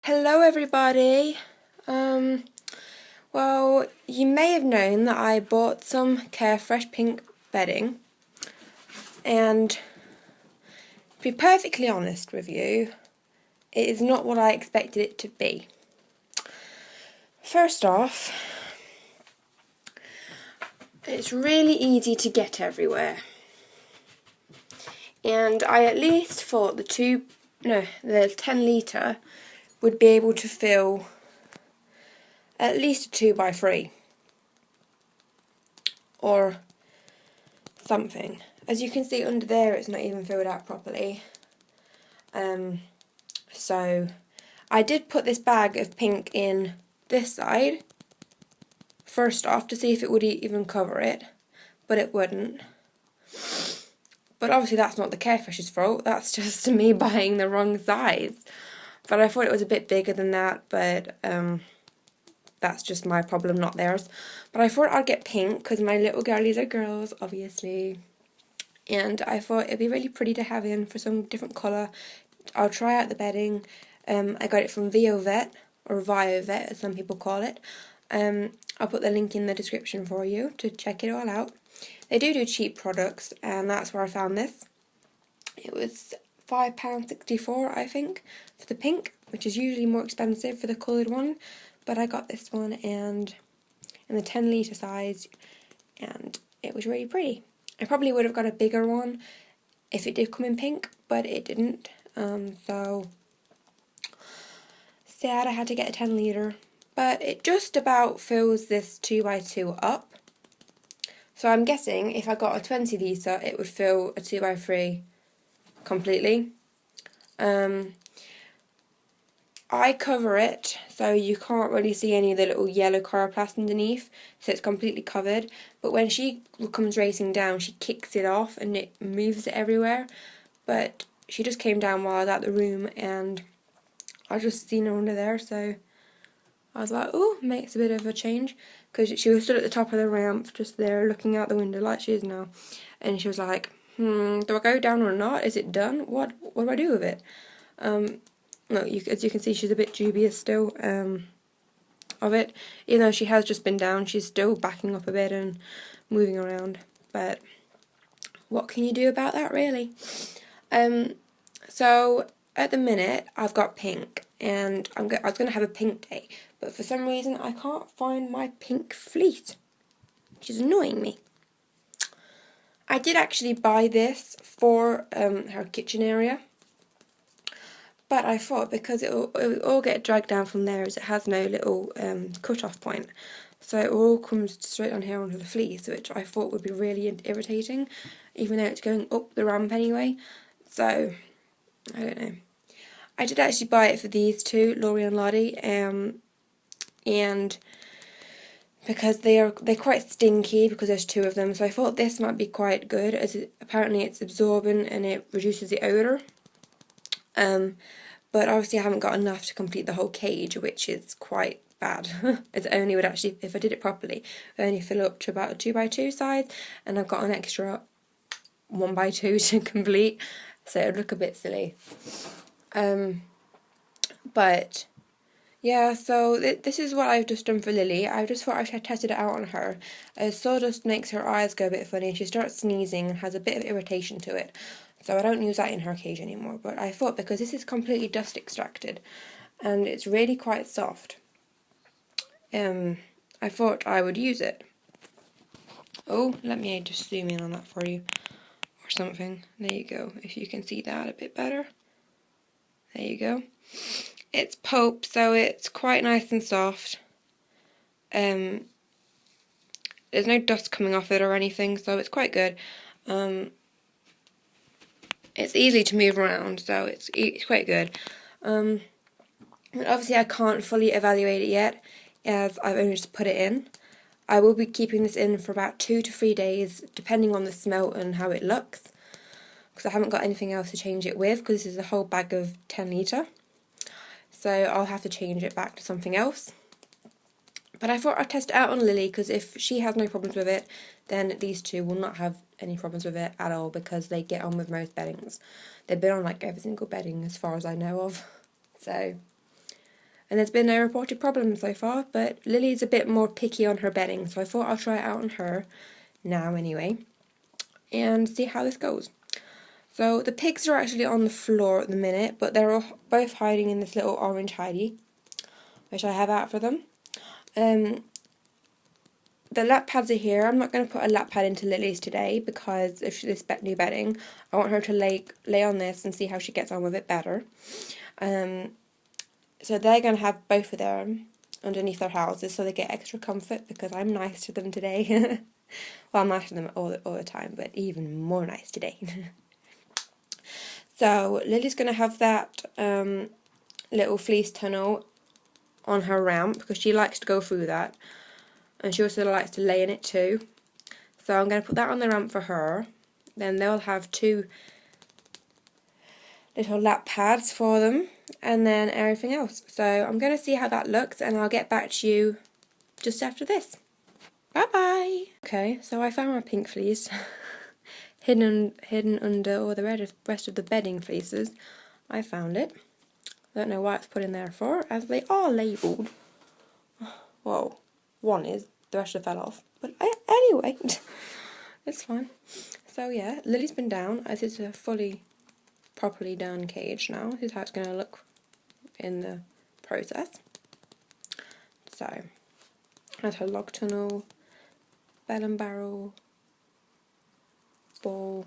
Hello everybody. Well, you may have known that I bought some CareFresh pink bedding, and to be perfectly honest with you, it is not what I expected it to be. First off, it's really easy to get everywhere, and I at least thought the 10 litre would be able to fill at least a 2x3 or something. As you can see under there, it's not even filled out properly. So I did put this bag of pink in this side first off to see if it would even cover it, but it wouldn't. But obviously that's not the CareFresh's fault, that's just me buying the wrong size. But I thought it was a bit bigger than that, but that's just my problem, not theirs. But I thought I'd get pink because my little girlies are girls, obviously. And I thought it'd be really pretty to have in for some different colour. I'll try out the bedding. I got it from Viovet, or Viovet as some people call it. I'll put the link in the description for you to check it all out. They do cheap products, and that's where I found this. It was £5.64, I think, for the pink, which is usually more expensive for the coloured one. But I got this one and in the 10 litre size, and it was really pretty. I probably would have got a bigger one if it did come in pink, but it didn't. So sad I had to get a 10 litre. But it just about fills this 2x2 up. So I'm guessing if I got a 20 litre, it would fill a 2x3 completely. I cover it so you can't really see any of the little yellow coroplast underneath, so it's completely covered. But when she comes racing down, she kicks it off and it moves it everywhere. But she just came down while I was out the room, and I just seen her under there, so I was like, oh, makes a bit of a change. Because she was stood at the top of the ramp, just there, looking out the window like she is now. And she was like, do I go down or not? Is it done? What do I do with it? No, as you can see, she's a bit dubious still of it. Even though she has just been down, she's still backing up a bit and moving around. But what can you do about that, really? So at the minute, I've got pink, and I was going to have a pink day, but for some reason I can't find my pink fleece, which is annoying me. I did actually buy this for her kitchen area. But I thought because it will all get dragged down from there, as it has no little cut-off point. So it all comes straight on here onto the fleece, which I thought would be really irritating, even though it's going up the ramp anyway. So, I don't know. I did actually buy it for these two, Laurie and Lottie, and because they're quite stinky because there's two of them, so I thought this might be quite good, as apparently it's absorbent and it reduces the odour. But obviously I haven't got enough to complete the whole cage, which is quite bad. It only would actually, if I did it properly, only fill up to about a 2x2 size, and I've got an extra 1x2 to complete, so it would look a bit silly. But yeah, so this is what I've just done for Lily. I just thought I should test it out on her. Sawdust makes her eyes go a bit funny. She starts sneezing and has a bit of irritation to it. So I don't use that in her cage anymore. But I thought, because this is completely dust extracted and it's really quite soft, I thought I would use it. Oh, let me just zoom in on that for you or something. There you go, if you can see that a bit better. There you go. It's pulp, so it's quite nice and soft. There's no dust coming off it or anything, so it's quite good. It's easy to move around, so it's quite good. But obviously I can't fully evaluate it yet, as I've only just put it in. I will be keeping this in for about 2 to 3 days, depending on the smell and how it looks, because I haven't got anything else to change it with, because this is a whole bag of 10 litre. So I'll have to change it back to something else. But I thought I'd test it out on Lily, because if she has no problems with it, then these two will not have any problems with it at all, because they get on with most beddings. They've been on like every single bedding as far as I know of. So And there's been no reported problems so far, but Lily's a bit more picky on her bedding, so I thought I'll try it out on her now anyway, and see how this goes. So the pigs are actually on the floor at the minute, but they're all both hiding in this little orange hidey, which I have out for them. The lap pads are here. I'm not going to put a lap pad into Lily's today because of this new bedding. I want her to lay on this and see how she gets on with it better. So they're going to have both of them underneath their houses so they get extra comfort because I'm nice to them today. Well, I'm nice to them all the time, but even more nice today. So Lily's going to have that little fleece tunnel on her ramp because she likes to go through that. And she also likes to lay in it too. So I'm going to put that on the ramp for her. Then they'll have 2 little lap pads for them. And then everything else. So I'm going to see how that looks. And I'll get back to you just after this. Bye bye. Okay, so I found my pink fleece. hidden under all the rest of the bedding fleeces. I found it. Don't know why it's put in there for, as they are labelled. Whoa. One is, the rest fell off. But anyway, it's fine. So yeah, Lily's been down. This is a properly done cage now. This is how it's going to look in the process. So, has her log tunnel, bell and barrel, ball,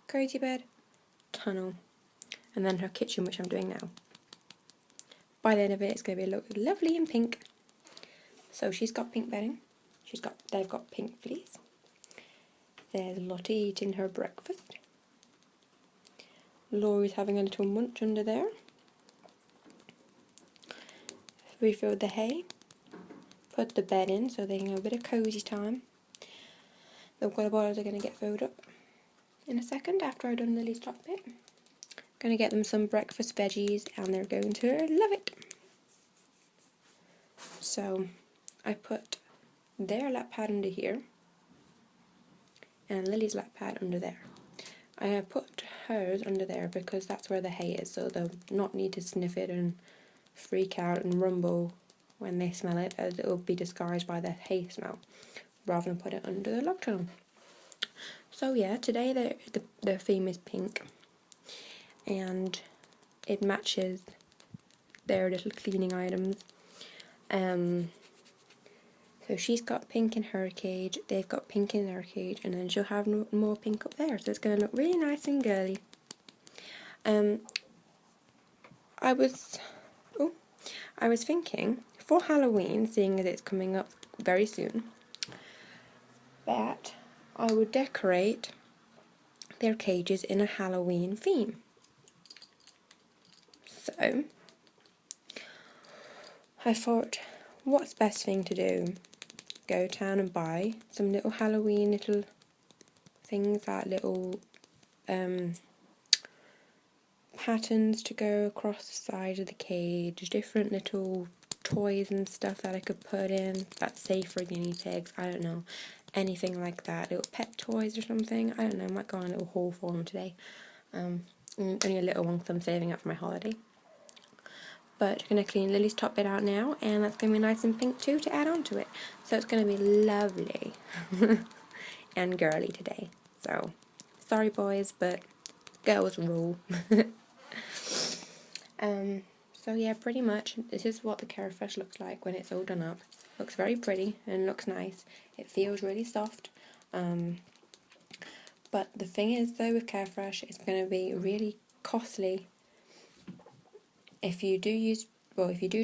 cozy bed, tunnel, and then her kitchen, which I'm doing now. By the end of it, it's going to be look lovely and pink. So she's got pink bedding. They've got pink fleece. There's Lottie eating her breakfast. Laurie's having a little munch under there. Refilled the hay. Put the bed in so they can have a bit of cosy time. The water bottles are going to get filled up in a second after I've done Lily's top bit. Going to get them some breakfast veggies and they're going to love it. So I put their lap pad under here and Lily's lap pad under there. I have put hers under there because that's where the hay is, so they'll not need to sniff it and freak out and rumble when they smell it, as it will be disguised by the hay smell, rather than put it under the log tunnel. So yeah, today the theme is pink, and it matches their little cleaning items. So she's got pink in her cage, they've got pink in their cage, and then she'll have more pink up there, so it's going to look really nice and girly. I was thinking, for Halloween, seeing as it's coming up very soon, that I would decorate their cages in a Halloween theme. So, I thought, what's best thing to do? Go down and buy some little Halloween little things, like little patterns to go across the side of the cage, different little toys and stuff that I could put in that's safe for guinea pigs. I don't know, anything like that, little pet toys or something. I don't know, I might go on a little haul for them today. Only a little one because I'm saving up for my holiday. But I'm going to clean Lily's top bit out now, and that's going to be nice and pink too to add on to it. So it's going to be lovely and girly today. So, sorry boys, but girls rule. So yeah, pretty much this is what the CareFresh looks like when it's all done up. Looks very pretty and looks nice. It feels really soft. But the thing is though with CareFresh, it's going to be really costly. If you do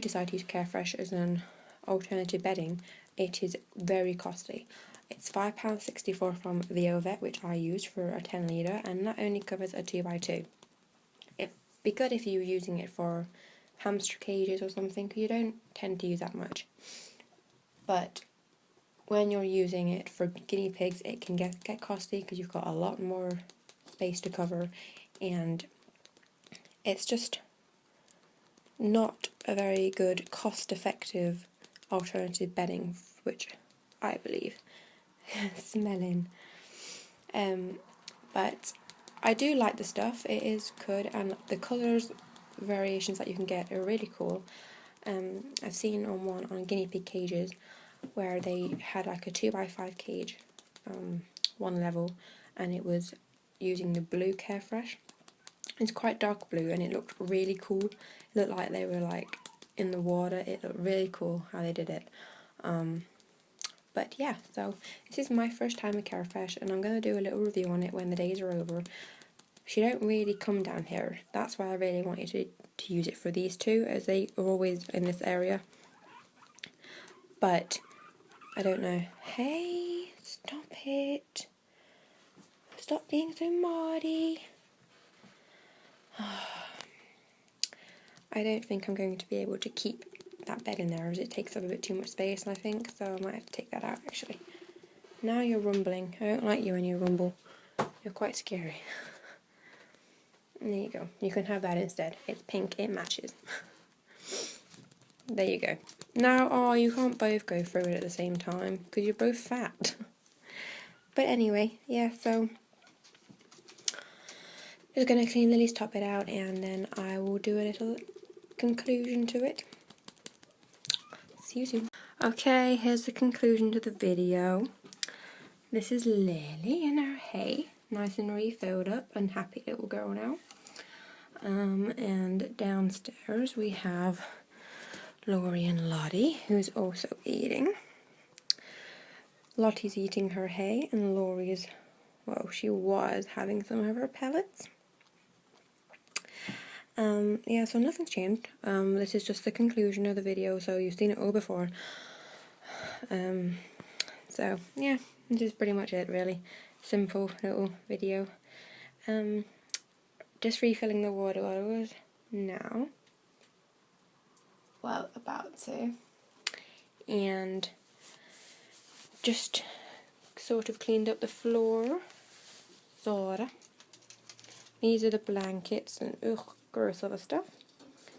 decide to use CareFresh as an alternative bedding, it is very costly. It's £5.64 from VioVet, which I use for a 10 litre, and that only covers a 2x2. It'd be good if you were using it for hamster cages or something, because you don't tend to use that much. But when you're using it for guinea pigs, it can get costly because you've got a lot more space to cover, and it's just not a very good cost-effective alternative bedding, which I believe. Smelling. But I do like the stuff. It is good, and the colours variations that you can get are really cool. I've seen on one on Guinea Pig cages where they had like a 2x5 cage, one level, and it was using the blue CareFresh. It's quite dark blue and it looked really cool. It looked like they were like in the water. It looked really cool how they did it. But yeah, so this is my first time at CareFresh and I'm going to do a little review on it when the days are over. She don't really come down here. That's why I really wanted to use it for these two, as they are always in this area. But I don't know. Hey, stop it. Stop being so naughty. I don't think I'm going to be able to keep that bed in there as it takes up a bit too much space, I think, so I might have to take that out actually. Now you're rumbling. I don't like you when you rumble. You're quite scary. There you go. You can have that instead. It's pink, it matches. There you go. Now, oh, you can't both go through it at the same time because you're both fat. But anyway, yeah, so just going to clean Lily's top bed out and then I will do a little conclusion to it. See you soon. Okay, here's the conclusion to the video. This is Lily in her hay, nice and refilled up and happy little girl now. And downstairs we have Laurie and Lottie, who's also eating. Lottie's eating her hay and Laurie's, well, she was having some of her pellets. Yeah, so nothing's changed. This is just the conclusion of the video, so you've seen it all before. So yeah, this is pretty much it really. Simple little video. Just refilling the water bottles now. Well, about to. And just sort of cleaned up the floor. Sorta. These are the blankets and gross other stuff.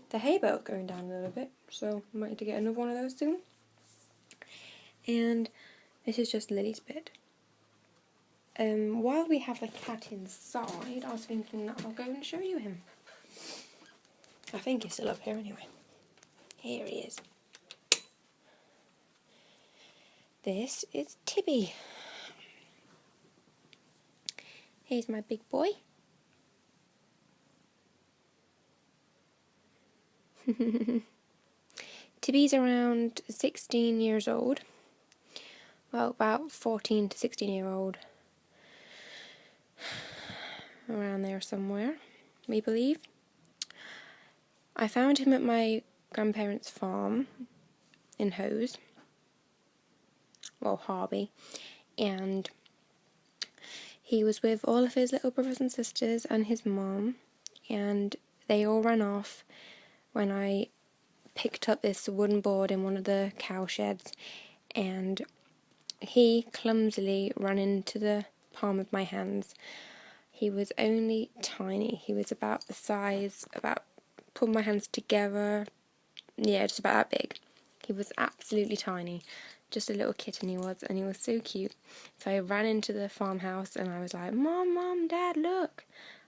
The hay bale's going down a little bit, so I might need to get another one of those soon. And this is just Lily's bed. While we have the cat inside, I was thinking that I'll go and show you him. I think he's still up here anyway. Here he is. This is Tibby. Here's my big boy. Tibby's around 16 years old. Well, about 14 to 16-year-old. Around there somewhere, we believe. I found him at my grandparents' farm in Hose. Well, Harby. And he was with all of his little brothers and sisters and his mom. And they all ran off when I picked up this wooden board in one of the cow sheds. And he clumsily ran into the palm of my hands. He was only tiny. He was about the size, put my hands together, yeah, just about that big. He was absolutely tiny. Just a little kitten he was, and he was so cute. So I ran into the farmhouse and I was like, Mom, Dad, look,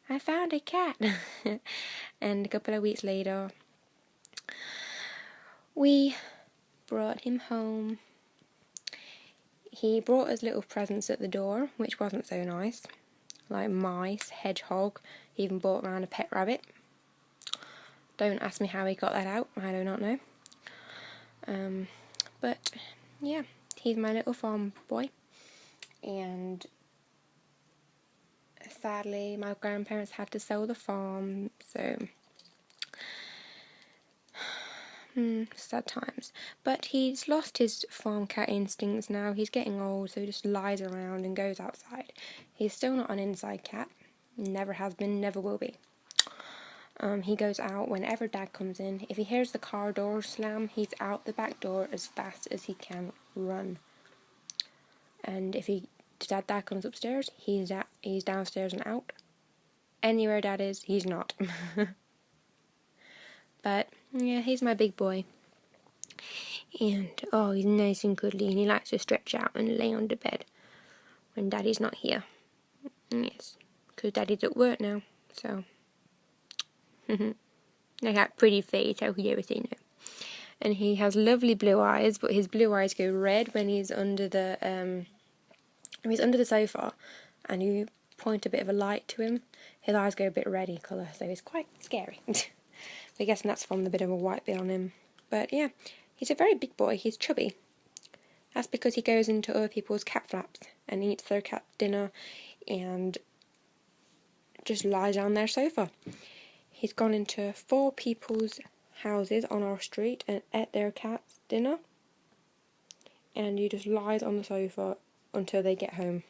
I found a cat. And a couple of weeks later, we brought him home. He brought us little presents at the door, which wasn't so nice. Like mice, hedgehog, he even brought around a pet rabbit. Don't ask me how he got that out, I do not know. But yeah, he's my little farm boy. And sadly, my grandparents had to sell the farm, so sad times. But he's lost his farm cat instincts now. He's getting old, so he just lies around and goes outside. He's still not an inside cat. Never has been, never will be. He goes out whenever Dad comes in. If he hears the car door slam, he's out the back door as fast as he can run. And if Dad comes upstairs, he's downstairs and out. Anywhere Dad is, he's not. But yeah, he's my big boy. And oh, he's nice and cuddly, and he likes to stretch out and lay on the bed when Daddy's not here. Yes, because Daddy's at work now, so. Like that pretty face, how could you ever say no? and he has lovely blue eyes, but his blue eyes go red when he's under the sofa, and you point a bit of a light to him, his eyes go a bit reddy colour, so he's quite scary. I guess that's from the bit of a white bit on him. But yeah, he's a very big boy, he's chubby. That's because he goes into other people's cat flaps and eats their cat dinner and just lies on their sofa. He's gone into 4 people's houses on our street and ate their cat's dinner, and he just lies on the sofa until they get home,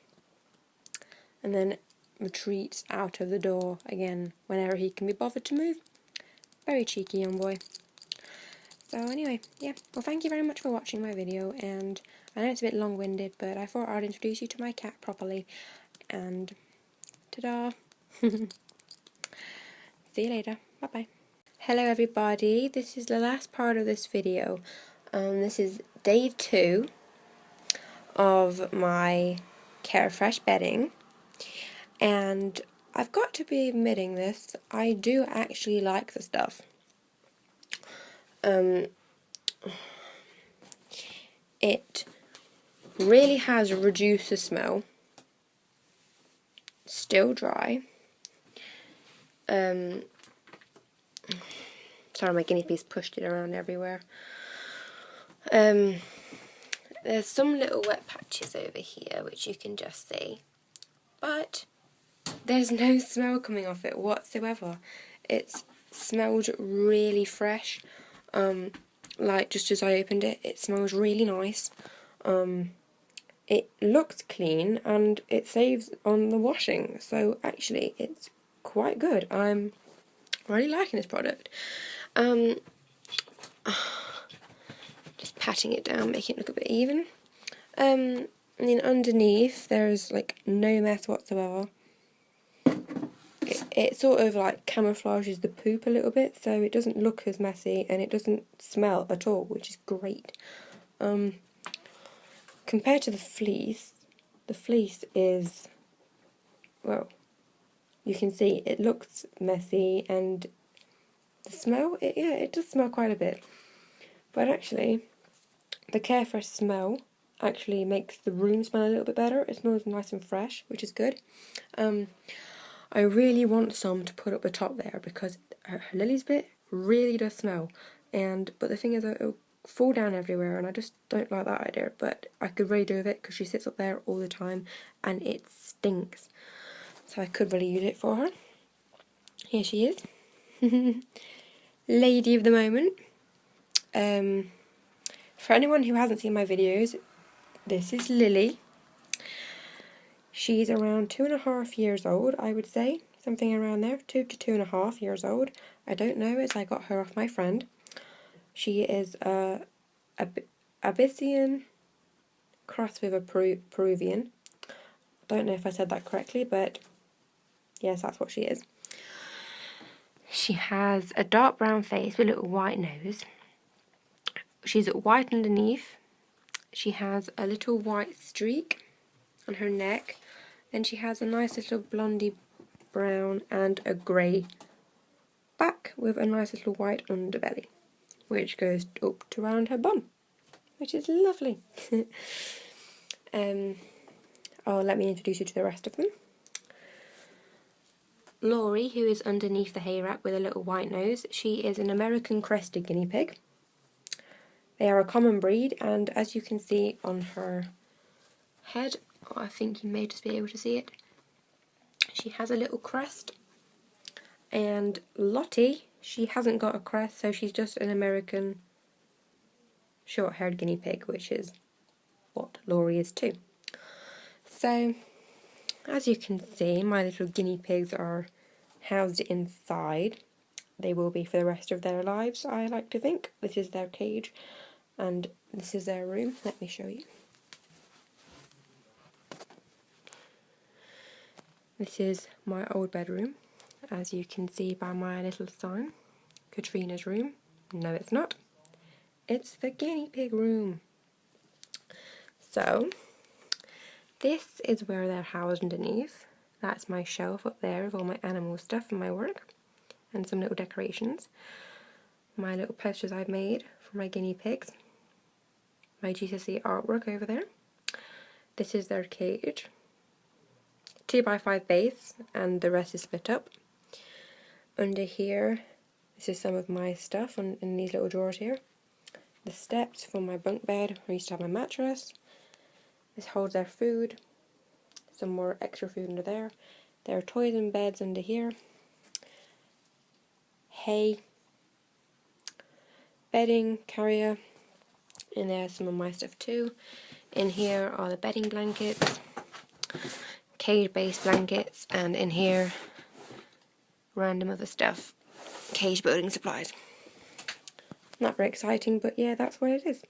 and then retreats out of the door again whenever he can be bothered to move. Very cheeky young boy. So anyway, yeah, well, thank you very much for watching my video, and I know it's a bit long-winded, but I thought I'd introduce you to my cat properly, and ta-da! See you later, bye-bye. Hello everybody, this is the last part of this video. This is day 2 of my CareFresh bedding, and I've got to be admitting this, I do actually like the stuff. It really has reduced the smell. Still dry. Sorry, my guinea pigs pushed it around everywhere. There's some little wet patches over here which you can just see, but there's no smell coming off it whatsoever. It smelled really fresh. Like just as I opened it, it smells really nice. It looks clean and it saves on the washing, so actually it's quite good. I'm really liking this product. Just patting it down, making it look a bit even. And then underneath there's like no mess whatsoever. It sort of like camouflages the poop a little bit, so it doesn't look as messy and it doesn't smell at all, which is great. Compared to the fleece is, well, you can see it looks messy, and the smell, it does smell quite a bit. But actually, the CareFresh smell actually makes the room smell a little bit better. It smells nice and fresh, which is good. I really want some to put up the top there because Lily's bit really does smell, but the thing is it'll fall down everywhere, and I just don't like that idea. But I could really do with it because she sits up there all the time and it stinks, so I could really use it for her. Here she is. Lady of the moment. For anyone who hasn't seen my videos, this is Lily. She's around 2.5 years old, I would say, something around there, 2 to 2.5 years old. I don't know, as I got her off my friend. She is a Abyssinian crossed with a Peruvian. Don't know if I said that correctly, but yes, that's what she is. She has a dark brown face with a little white nose. She's white underneath. She has a little white streak on her neck. Then she has a nice little blondie brown and a grey back with a nice little white underbelly, which goes up to around her bum, which is lovely. Let me introduce you to the rest of them. Laurie, who is underneath the hay rack with a little white nose, she is an American crested guinea pig. They are a common breed, and as you can see on her head, I think you may just be able to see it, she has a little crest. And Lottie, she hasn't got a crest, so she's just an American short-haired guinea pig, which is what Laurie is too. So, as you can see, my little guinea pigs are housed inside. They will be for the rest of their lives, I like to think. This is their cage, and this is their room. Let me show you. This is my old bedroom, as you can see by my little sign. Katrina's room. No, it's not. It's the guinea pig room. So, this is where they're housed underneath. That's my shelf up there with all my animal stuff and my work, and some little decorations. My little posters I've made for my guinea pigs. My GCSE artwork over there. This is their cage. 2x5 base, and the rest is split up. Under here, this is some of my stuff in these little drawers here. The steps for my bunk bed, where I used to have my mattress. This holds their food. Some more extra food under there. There are toys and beds under here. Hay. Bedding, carrier. And there's some of my stuff too. In here are the bedding blankets. Cage-based blankets. And in here, random other stuff. Cage building supplies. Not very exciting, but yeah, that's what it is.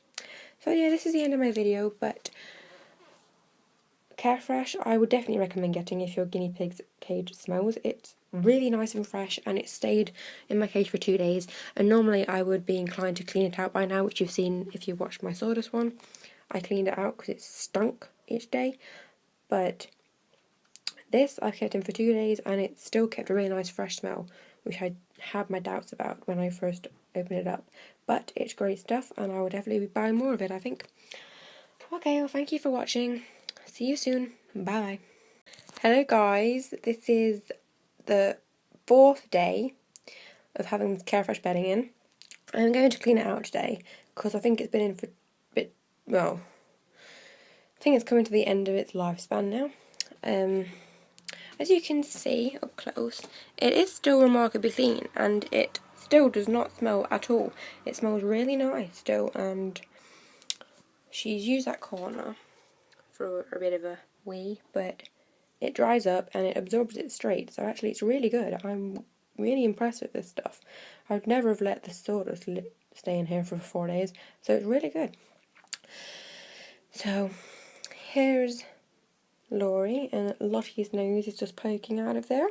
So yeah, this is the end of my video, but CareFresh, I would definitely recommend getting if your guinea pig's cage smells. It's really nice and fresh, and it stayed in my cage for 2 days, and normally I would be inclined to clean it out by now, which you've seen if you watched my sawdust one. I cleaned it out because it stunk each day, but this I've kept in for 2 days, and it still kept a really nice fresh smell, which I had my doubts about when I first opened it up. But it's great stuff, and I will definitely be buying more of it, I think. Okay, well, thank you for watching. See you soon. Bye. Hello guys, this is the 4th day of having CareFresh bedding in. I'm going to clean it out today because I think it's been in for a bit, well, I think it's coming to the end of its lifespan now. As you can see up close, it is still remarkably clean, and it still does not smell at all. It smells really nice still, and she's used that corner for a bit of a wee, but it dries up and it absorbs it straight, so actually it's really good. I'm really impressed with this stuff. I would never have let the sawdust stay in here for 4 days, so it's really good. So here's Laurie, and Lottie's nose is just poking out of there.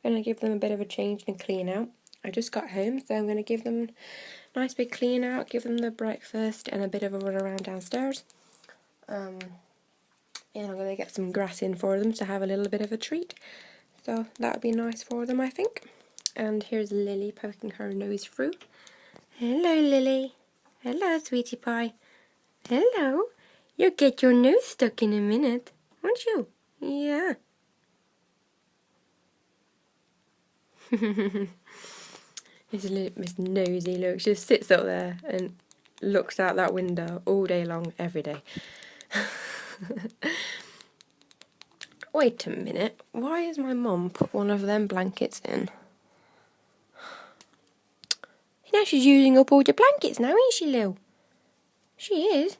I'm going to give them a bit of a change and clean out. I just got home, so I'm going to give them a nice big clean out, give them the breakfast and a bit of a run around downstairs. And I'm going to get some grass in for them to have a little bit of a treat. So that would be nice for them, I think. And here's Lily poking her nose through. Hello, Lily. Hello, sweetie pie. Hello. You'll get your nose stuck in a minute, won't you? Yeah. Miss Nosy, look, she just sits up there and looks out that window all day long, every day. Wait a minute, why has my mum put one of them blankets in? Now she's using up all the blankets now, ain't she, Lil? She is.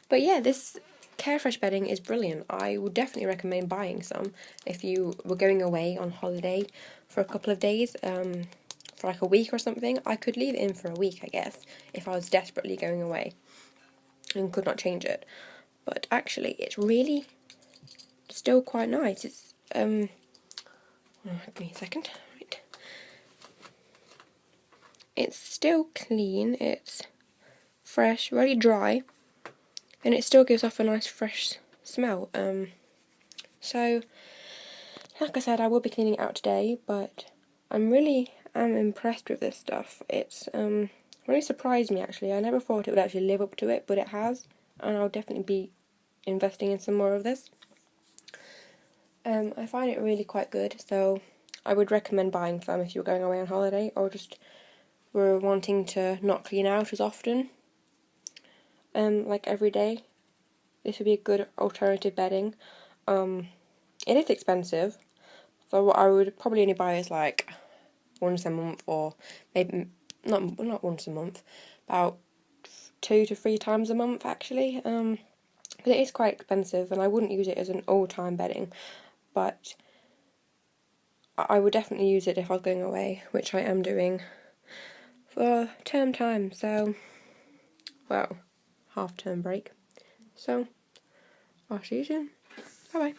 But yeah, this CareFresh bedding is brilliant. I would definitely recommend buying some if you were going away on holiday for a couple of days, for like a week or something. I could leave it in for a week, I guess, if I was desperately going away and could not change it. But actually, it's really still quite nice. It's give me a second. Right. It's still clean. It's fresh, really dry, and it still gives off a nice fresh smell. So, like I said, I will be cleaning it out today, but I'm really impressed with this stuff. It's really surprised me, actually. I never thought it would actually live up to it, but it has, and I'll definitely be investing in some more of this. I find it really quite good, so I would recommend buying some if you're going away on holiday, or just were wanting to not clean out as often, like every day. This would be a good alternative bedding. It is expensive, so what I would probably only buy is like once a month, or maybe not once a month, about 2 to 3 times a month actually. But it is quite expensive, and I wouldn't use it as an all-time bedding, but I would definitely use it if I was going away, which I am doing for term time, so, well, half-term break. So, I'll see you soon. Bye-bye.